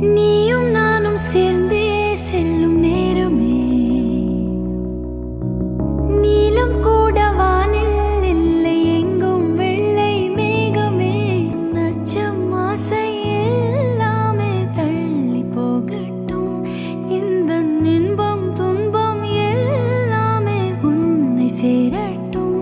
நீயும் நானும் சேர்ந்தே செல்லும் நேரமே நீலம் கூட வானில் இல்லை எங்கும் வெள்ளை மேகமே நச்சம் ஆசை எல்லாமே தள்ளி போகட்டும் இந்த இன்பம் துன்பம் எல்லாமே உன்னை சேரட்டும்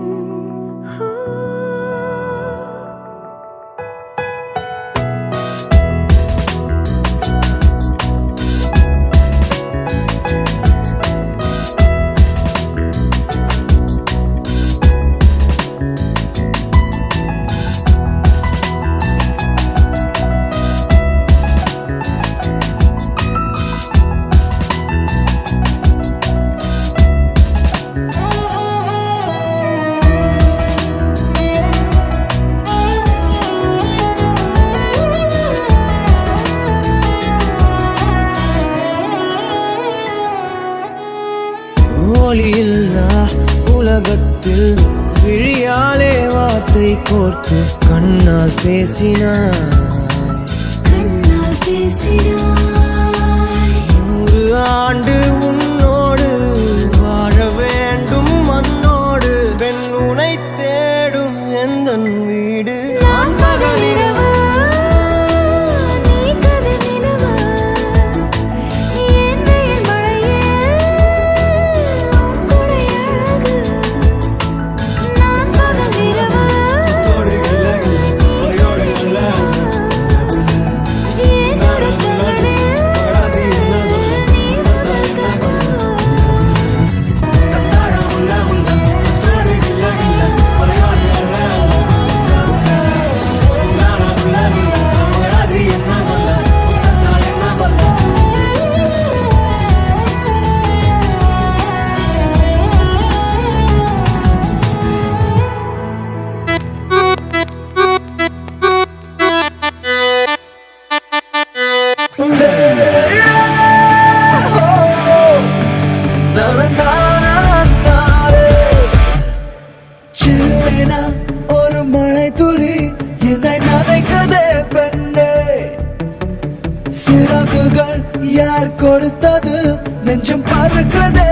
ஒளியில்லா உலகத்தில் விழியாலே வார்த்தை கோர்த்து கண்ணால் பேசினாய் 100 ஆண்டு உன்னோடு வாழ வேண்டும் மண்ணோடு பெண் உனை தேடும் எந்த வீடு நான் பகலிரவு ஒரு மழை துளி என்னை நனைக்கதே பெண்ணே சிறகுகள் யார் கொடுத்தது நெஞ்சம் பறக்கதே